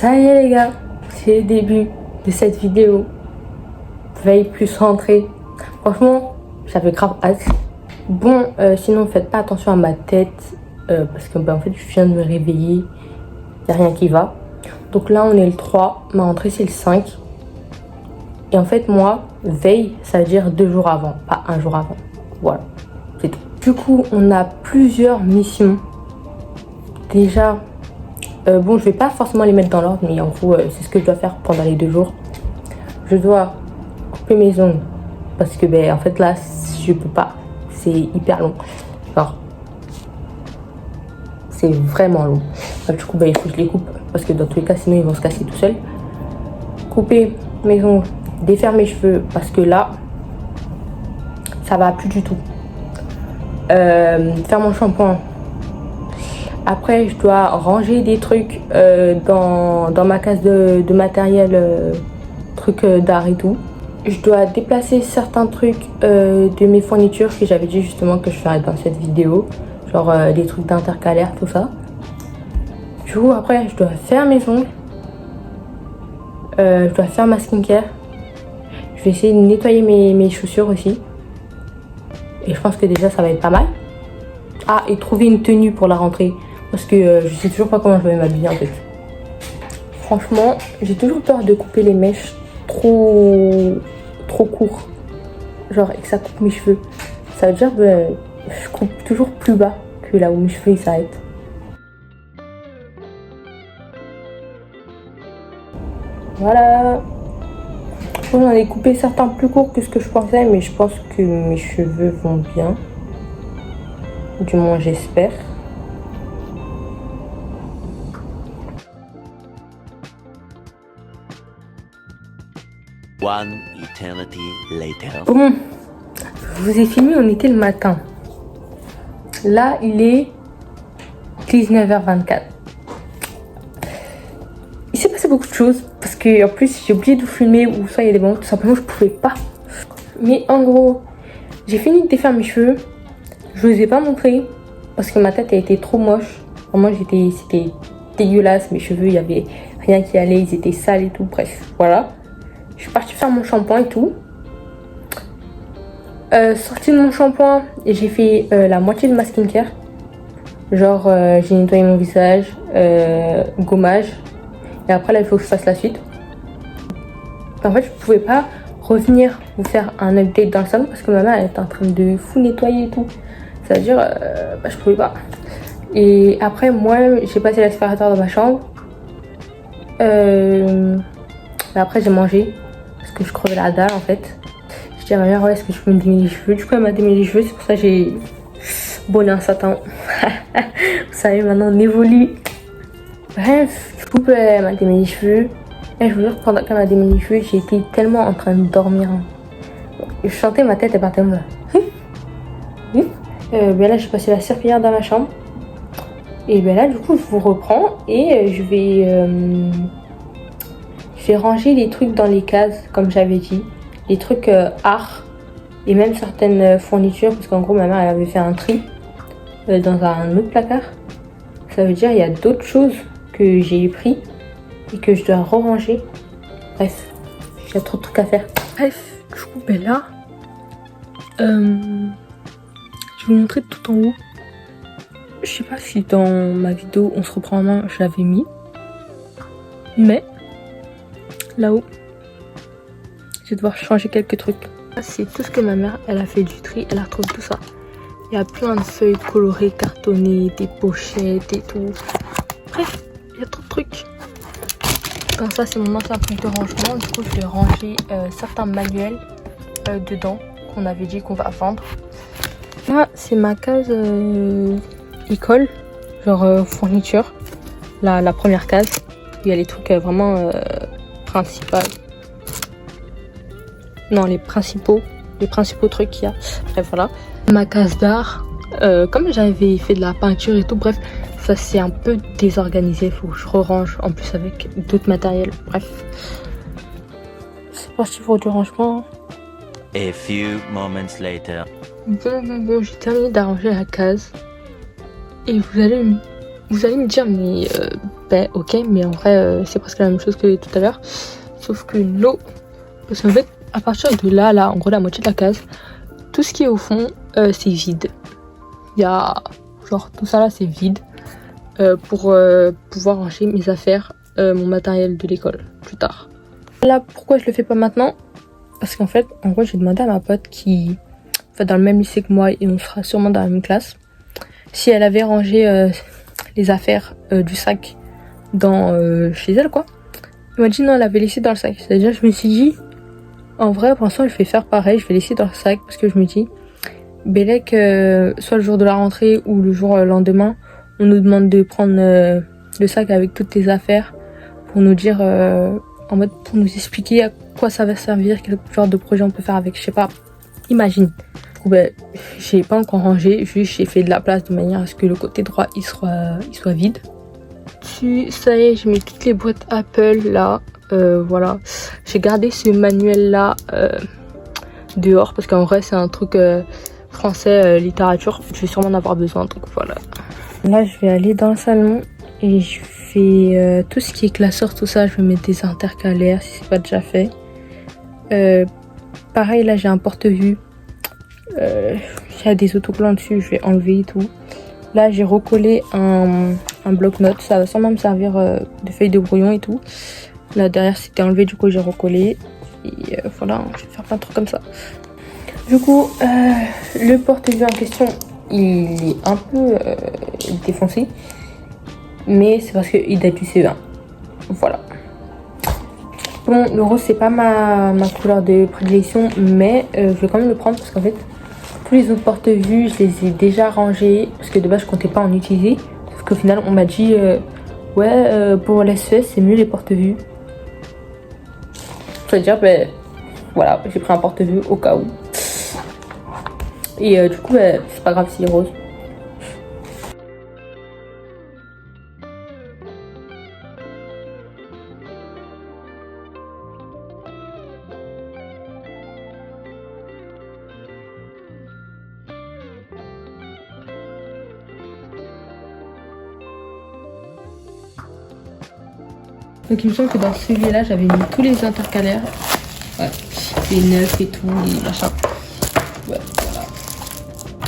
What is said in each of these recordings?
Ça y est les gars, c'est le début de cette vidéo. Veille plus rentrée. Franchement, j'avais grave hâte. Bon, sinon faites pas attention à ma tête. Parce que en fait je viens de me réveiller. Y a rien qui va. Donc là on est le 3, ma rentrée c'est le 5. Et en fait moi, veille, ça veut dire 2 jours avant, pas 1 jour avant. Voilà, c'est tout. Du coup, on a plusieurs missions. Déjà, bon, je vais pas forcément les mettre dans l'ordre, mais en gros, c'est ce que je dois faire pendant les 2 jours. Je dois couper mes ongles parce que, ben, en fait, là, je peux pas. C'est hyper long. Alors, c'est vraiment long. Du coup, ben, il faut que je les coupe parce que dans tous les cas, sinon, ils vont se casser tout seuls. Couper mes ongles, défaire mes cheveux parce que là, ça va plus du tout. Faire mon shampoing. Après, je dois ranger des trucs dans ma case de matériel, trucs d'art et tout. Je dois déplacer certains trucs de mes fournitures que j'avais dit justement que je ferais dans cette vidéo. Genre des trucs d'intercalaire, tout ça. Du coup, après, je dois faire mes ongles. Je dois faire ma skincare. Je vais essayer de nettoyer mes chaussures aussi. Et je pense que déjà, ça va être pas mal. Ah, et trouver une tenue pour la rentrée. Parce que je sais toujours pas comment je vais m'habiller en fait. Franchement, j'ai toujours peur de couper les mèches trop court. Genre, et que ça coupe mes cheveux. Ça veut dire que je coupe toujours plus bas que là où mes cheveux ils s'arrêtent. Voilà. J'en ai coupé certains plus courts que ce que je pensais, mais je pense que mes cheveux vont bien. Du moins, j'espère. One eternity later. Bon, je vous ai filmé, on était le matin. Là, il est 19h24. Il s'est passé beaucoup de choses parce que en plus j'ai oublié de vous filmer ou soit il y a des moments tout simplement je pouvais pas. Mais en gros, j'ai fini de défaire mes cheveux. Je vous ai pas montré parce que ma tête a été trop moche. Vraiment, c'était dégueulasse. Mes cheveux, il y avait rien qui allait, ils étaient sales et tout. Bref, voilà. Je suis partie faire mon shampoing et tout. Sortie de mon shampoing, j'ai fait la moitié de ma skincare. Genre, j'ai nettoyé mon visage, gommage. Et après, là, il faut que je fasse la suite. En fait, je pouvais pas revenir vous faire un update dans le salon parce que ma mère elle était en train de fou nettoyer et tout. Ça veut dire, je pouvais pas. Et après, moi, j'ai passé l'aspirateur dans ma chambre. Après, j'ai mangé parce que je crevais la dalle en fait. Je dis à ma mère, ouais, est-ce que je peux me démêler les cheveux? Du coup, elle m'a démêlé les cheveux. C'est pour ça que j'ai bonné un satin. Vous savez, maintenant, on évolue. Bref, du coup, elle m'a démêlé les cheveux. Et je vous jure, pendant qu'elle m'a démêlé les cheveux, j'ai été tellement en train de dormir. Je sentais ma tête, elle partait comme ça. Ben là, j'ai passé la serpillière dans ma chambre. Et ben là, du coup, je vous reprends et je vais ranger les trucs dans les cases, comme j'avais dit. Les trucs art et même certaines fournitures, parce qu'en gros, ma mère, elle avait fait un tri dans un autre placard. Ça veut dire il y a d'autres choses que j'ai pris et que je dois ranger. Bref, j'ai trop de trucs à faire. Bref, du coup, ben là, je vais vous montrer tout en haut. Je sais pas si dans ma vidéo on se reprend en main, je l'avais mis. Mais là-haut, je vais devoir changer quelques trucs. C'est tout ce que ma mère, elle a fait du tri, elle a retrouvé tout ça. Il y a plein de feuilles colorées, cartonnées, des pochettes et tout. Bref, il y a trop de trucs. Comme ça, c'est mon ancien truc de rangement. Du coup, je vais ranger certains manuels dedans qu'on avait dit qu'on va vendre. Là, c'est ma case école, genre fourniture. La première case. Il y a les trucs vraiment principaux. Non, les principaux trucs qu'il y a. Bref, voilà. Ma case d'art. Comme j'avais fait de la peinture et tout, bref, ça c'est un peu désorganisé. Il faut que je re-range en plus avec d'autres matériels. Bref. C'est parti pour du rangement. A few moments later. Bon, j'ai terminé d'arranger la case. Et vous allez me dire, mais Ben ok, mais en vrai c'est presque la même chose que tout à l'heure. Sauf que l'eau, parce qu'en fait à partir de là, en gros la moitié de la case, tout ce qui est au fond c'est vide. Il y a genre tout ça là c'est vide pour pouvoir ranger mes affaires, mon matériel de l'école plus tard. Là pourquoi je le fais pas maintenant? Parce qu'en fait en gros j'ai demandé à ma pote qui va dans le même lycée que moi et on sera sûrement dans la même classe, si elle avait rangé les affaires du sac dans chez elle quoi. Elle m'a dit non, elle avait laissé dans le sac. C'est-à-dire je me suis dit en vrai pour l'instant je vais faire pareil, je vais laisser dans le sac parce que je me dis Bélec soit le jour de la rentrée ou le jour lendemain on nous demande de prendre le sac avec toutes tes affaires pour nous dire en mode pour nous expliquer à quoi ça va servir, quel genre de projet on peut faire avec, je sais pas, imagine. Du coup ben j'ai pas encore rangé, juste j'ai fait de la place de manière à ce que le côté droit il soit vide. Ça y est, je mets toutes les boîtes Apple là, voilà. J'ai gardé ce manuel là dehors parce qu'en vrai c'est un truc français, littérature, je vais sûrement en avoir besoin, donc voilà. Là je vais aller dans le salon et je vais tout ce qui est classeur, tout ça, je vais mettre des intercalaires si c'est pas déjà fait. Pareil là j'ai un porte-vue, il y a des autocollants dessus, je vais enlever et tout. Là j'ai recollé un bloc-notes, ça va sûrement me servir de feuille de brouillon et tout. Là derrière c'était enlevé, du coup j'ai recollé. Et voilà, je vais faire plein de trucs comme ça. Du coup, le porte-vue en question, il est un peu défoncé. Mais c'est parce qu'il date du CE1. Voilà. Bon, le rose c'est pas ma couleur de prédilection, mais je vais quand même le prendre parce qu'en fait, tous les autres porte-vue, je les ai déjà rangés. Parce que de base, je comptais pas en utiliser. Sauf qu'au final, on m'a dit, ouais, pour l'SES, c'est mieux les porte-vue. C'est-à-dire, ben, voilà, j'ai pris un porte-vue au cas où. Et du coup, ben, c'est pas grave s'il est rose. Donc il me semble que dans celui-là, j'avais mis tous les intercalaires. Ouais, les neufs et tout, les machins. Ouais, voilà.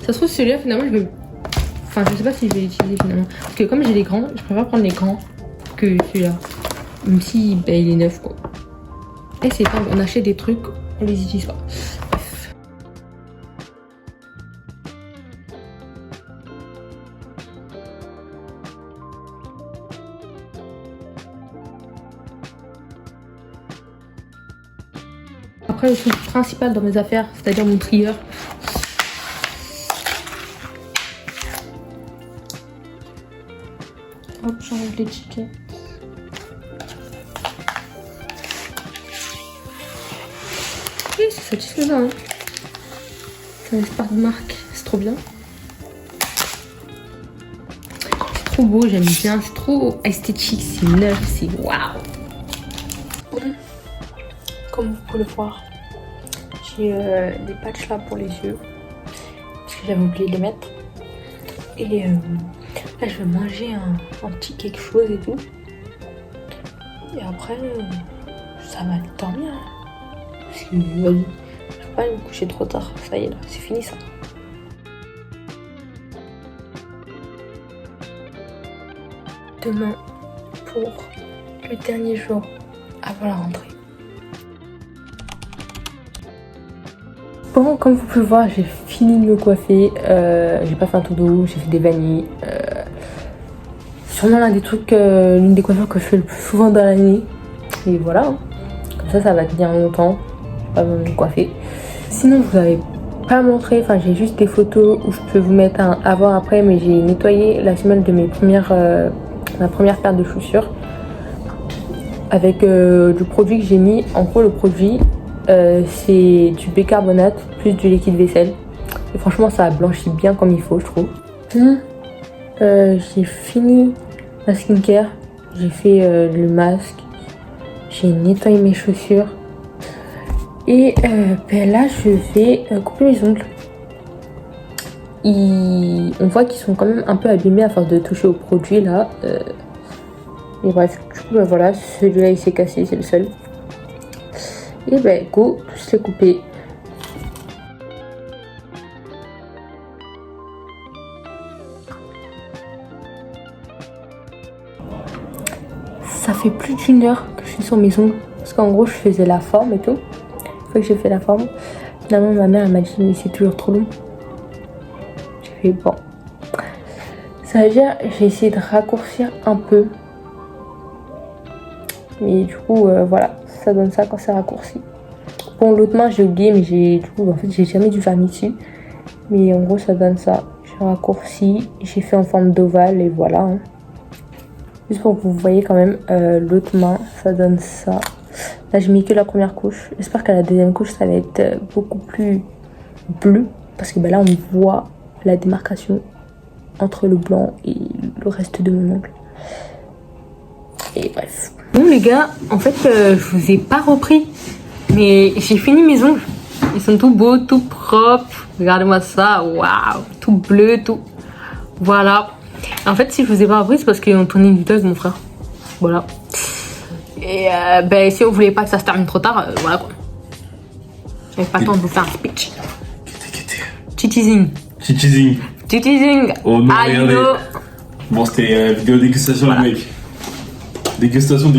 Ça se trouve celui-là, finalement, je vais... Enfin, je sais pas si je vais l'utiliser finalement. Parce que comme j'ai les grands, je préfère prendre les grands que celui-là. Même si, ben, il est neuf, quoi. Et c'est quand on achète des trucs, on les utilise pas. Bref. Après, le truc principal dans mes affaires, c'est-à-dire mon trieur. Hop, j'enlève l'étiquette. Oui, c'est satisfaisant. Hein. C'est un espoir de marque, c'est trop bien. C'est trop beau, j'aime bien, c'est trop esthétique, c'est neuf, c'est waouh. Comme vous pouvez le voir, j'ai des patchs là pour les yeux parce que j'avais oublié de les mettre. Et là je vais manger un petit quelque chose et tout. Et après ça va dormir. Parce que vas-y, je peux pas me coucher trop tard. Ça y est là, c'est fini ça. Demain pour le dernier jour avant la rentrée. Bon, comme vous pouvez le voir, j'ai fini de me coiffer. J'ai pas fait un tour de roue, j'ai fait des vanilles. Sûrement l'un des trucs, l'une des coiffures que je fais le plus souvent dans l'année. Et voilà, hein. Comme ça va tenir longtemps. Pas besoin de me coiffer. Sinon, je vous avais pas montré, enfin j'ai juste des photos où je peux vous mettre un avant-après, mais j'ai nettoyé la semelle de ma première paire de chaussures avec du produit que j'ai mis. En gros, le produit, c'est du bicarbonate plus du liquide vaisselle et franchement ça a blanchi bien comme il faut, je trouve. J'ai fini ma skincare, j'ai fait le masque, j'ai nettoyé mes chaussures et ben là je vais couper mes ongles. On voit qu'ils sont quand même un peu abîmés à force de toucher au produit là. Et bref, du coup, bah voilà, celui-là il s'est cassé, c'est le seul. Et bah, go, tous les couper. Ça fait plus d'1 heure que je suis sur mes ongles. Parce qu'en gros, je faisais la forme et tout. Une fois que j'ai fait la forme, finalement, ma mère elle m'a dit, mais c'est toujours trop long. J'ai fait bon. Ça veut dire, j'ai essayé de raccourcir un peu. Mais du coup, voilà, ça donne ça quand c'est raccourci. Bon, l'autre main, j'ai oublié, mais du coup, en fait, j'ai jamais du vernis dessus. Mais en gros, ça donne ça. J'ai raccourci, j'ai fait en forme d'ovale et voilà. Hein. Juste pour que vous voyez quand même l'autre main, ça donne ça. Là, j'ai mis que la première couche. J'espère qu'à la deuxième couche, ça va être beaucoup plus bleu. Parce que là, on voit la démarcation entre le blanc et le reste de mon ongle. Et bref. Bon les gars, en fait, je vous ai pas repris. Mais j'ai fini mes ongles. Ils sont tout beaux, tout propres. Regardez-moi ça, waouh, tout bleu, tout. Voilà. En fait, si je vous ai pas repris, c'est parce qu'ils ont tourné une dog, mon frère. Voilà. Et si vous voulez pas que ça se termine trop tard, voilà quoi. J'avais pas le temps de vous faire un speech. Cheating. Oh non, regardez. Bon, c'était vidéo dégustation, voilà. Les mecs. Dégustation.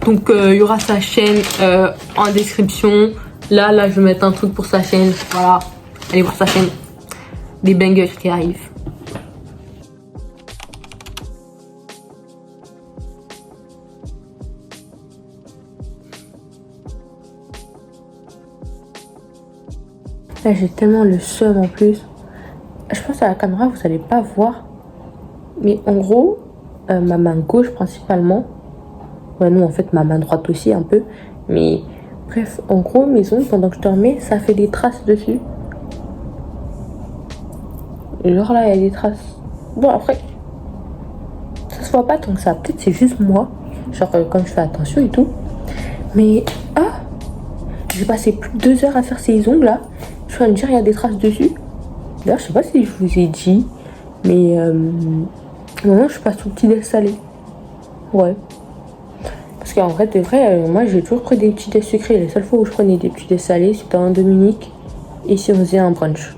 Donc, il y aura sa chaîne en description. Là, je vais mettre un truc pour sa chaîne. Voilà. Allez voir sa chaîne. Des bangers qui arrivent. Là, j'ai tellement le seum en plus. Je pense à la caméra, vous allez pas voir. Mais en gros, ma main gauche principalement. Ouais, non, en fait, ma main droite aussi un peu. Mais bref, en gros, mes ongles, pendant que je dormais, ça fait des traces dessus. Et genre là, il y a des traces. Bon, après, ça se voit pas tant que ça. Peut-être c'est juste moi. Genre, comme je fais attention et tout. Mais, j'ai passé plus de 2 heures à faire ces ongles là. Je suis en train de dire, il y a des traces dessus. D'ailleurs, je sais pas si je vous ai dit. Mais, maintenant, je passe au petit déj salé. Ouais. Parce qu'en vrai, de vrai, moi j'ai toujours pris des petits déj sucrés. La seule fois où je prenais des petits déj salés, c'était en Dominique. Et si on faisait un brunch.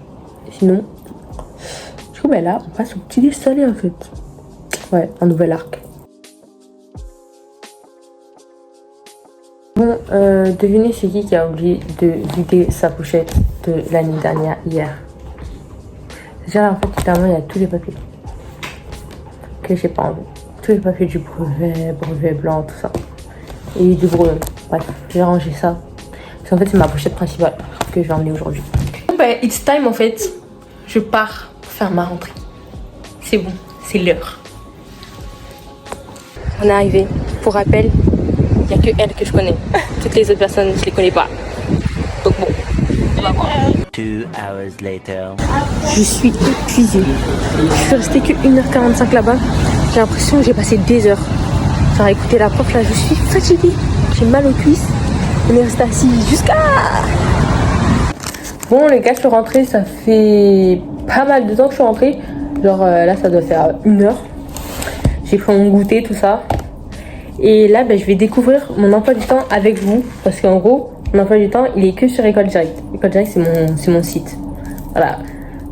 Sinon, du coup, là, on passe au petit déj salé en fait. Ouais, un nouvel arc. Bon, devinez c'est qui a oublié de vider sa pochette de l'année dernière, hier. Déjà, en fait, littéralement, il y a tous les papiers. Que j'ai pas envie. Tous les papiers du brevet blanc, tout ça. Et du brevet. Bref, j'ai rangé ça. Parce qu'en fait, c'est ma pochette principale que je vais emmener aujourd'hui. It's time en fait. Je pars pour faire ma rentrée. C'est bon, c'est l'heure. On est arrivé. Pour rappel, il n'y a que elle que je connais. Toutes les autres personnes, je les connais pas. Donc bon, on va voir. 2 hours later. Je suis épuisée. Je suis restée que 1h45 là-bas. J'ai l'impression que j'ai passé des heures. Genre écouter la prof là, je suis fatiguée. J'ai mal aux cuisses. On est resté assis jusqu'à... Bon les gars, je suis rentrée, ça fait pas mal de temps que je suis rentrée. Genre là, ça doit faire 1 heure. J'ai pris mon goûter, tout ça. Et là, je vais découvrir mon emploi du temps avec vous. Parce qu'en gros, mon emploi du temps, il est que sur École Directe. École Directe, c'est mon site. Voilà.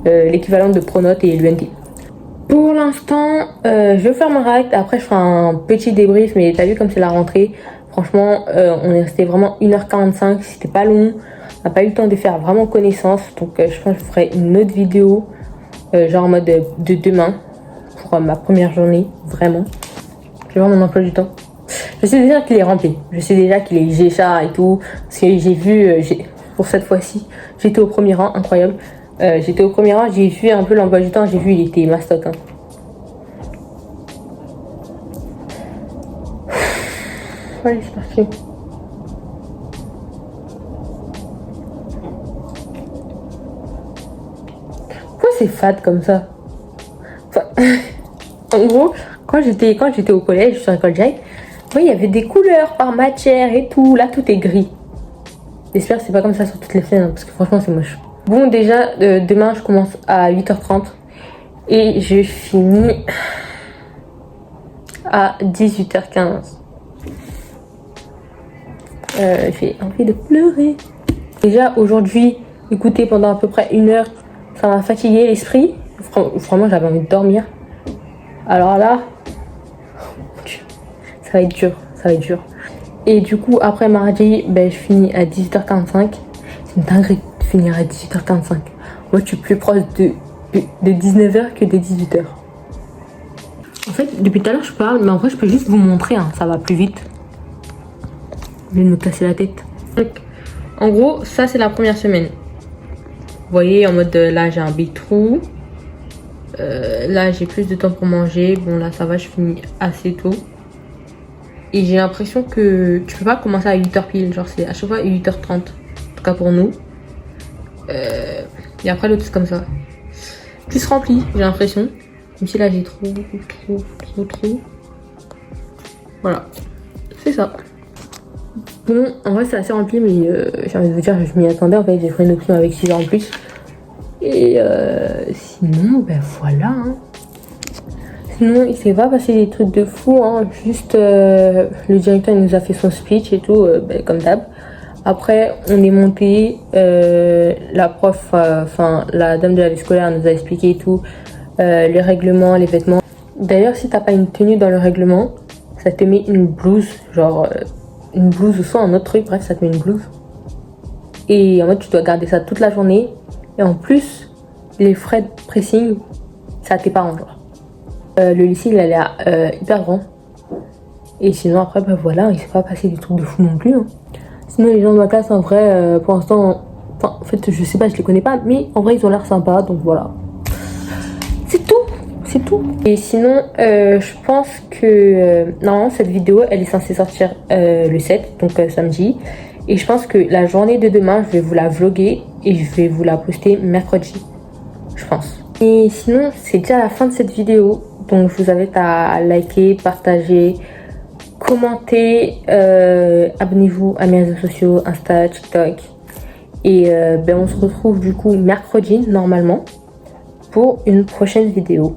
L'équivalent de Pronote et l'UNT. Pour l'instant, je vais faire mon react. Après, je ferai un petit débrief. Mais t'as vu comme c'est la rentrée. Franchement, on est resté vraiment 1h45. C'était pas long. On n'a pas eu le temps de faire vraiment connaissance. Donc, je pense que je ferai une autre vidéo. Genre en mode de demain. Pour ma première journée. Vraiment. Je vais voir mon emploi du temps. Je sais déjà qu'il est rempli. Je sais déjà qu'il est Gécha et tout. Parce que j'ai vu, pour cette fois-ci, j'étais au premier rang, incroyable. J'étais au premier rang, j'ai vu un peu l'emploi du temps, j'ai vu il était mastoc. Hein. Allez, c'est parti. Pourquoi c'est fade comme ça? Enfin, en gros, quand j'étais au collège sur École Directe, oui, il y avait des couleurs par matière et tout. Là, tout est gris. J'espère que c'est pas comme ça sur toutes les scènes, hein, parce que franchement, c'est moche. Bon, déjà, demain, je commence à 8h30. Et je finis à 18h15. J'ai envie de pleurer. Déjà aujourd'hui, écouter pendant à peu près 1 heure, ça m'a fatigué l'esprit. Vraiment, j'avais envie de dormir. Alors là, ça va être dur, ça va être dur. Et du coup, après mardi, ben, je finis à 18h45. C'est une dinguerie de finir à 18h45. Moi, je suis plus proche de 19h que de 18h. En fait, depuis tout à l'heure, je parle, mais en vrai, je peux juste vous montrer, hein, ça va plus vite. Au lieu de me casser la tête. Donc, en gros, ça, c'est la première semaine. Vous voyez, en mode, là, j'ai un big trou. Là, j'ai plus de temps pour manger. Bon, là, ça va, je finis assez tôt. Et j'ai l'impression que tu peux pas commencer à 8h pile. Genre, c'est à chaque fois 8h30. En tout cas, pour nous. Et après, l'autre, c'est comme ça. Plus rempli, j'ai l'impression. Même si là, j'ai trop. Voilà. C'est ça. Bon, en vrai, c'est assez rempli, mais j'ai envie de vous dire, je m'y attendais. En fait, j'ai pris une option avec 6 heures en plus. Et sinon, ben voilà. Hein. Sinon, il s'est pas passé des trucs de fou. Hein. Juste, le directeur il nous a fait son speech et tout, ben, comme d'hab. Après, on est monté. La prof, enfin, la dame de la vie scolaire nous a expliqué et tout. Les règlements, les vêtements. D'ailleurs, si t'as pas une tenue dans le règlement, ça te met une blouse. Genre, une blouse ou soit un autre truc. Bref, ça te met une blouse. Et en fait, tu dois garder ça toute la journée. Et en plus, les frais de pressing, c'est à tes parents, genre. Le lycée, il a l'air hyper grand. Et sinon, après, bah voilà, il s'est pas passé des trucs de fou non plus. Hein. Sinon, les gens de ma classe, en vrai, pour l'instant, enfin, en fait, je sais pas, je les connais pas, mais en vrai, ils ont l'air sympas, donc voilà. C'est tout, c'est tout. Et sinon, je pense que, normalement, cette vidéo, elle est censée sortir le 7, donc samedi. Et je pense que la journée de demain, je vais vous la vlogger et je vais vous la poster mercredi, je pense. Et sinon, c'est déjà la fin de cette vidéo. Donc, je vous invite à liker, partager, commenter, abonnez-vous à mes réseaux sociaux, Insta, TikTok. Et ben, on se retrouve du coup mercredi, normalement, pour une prochaine vidéo.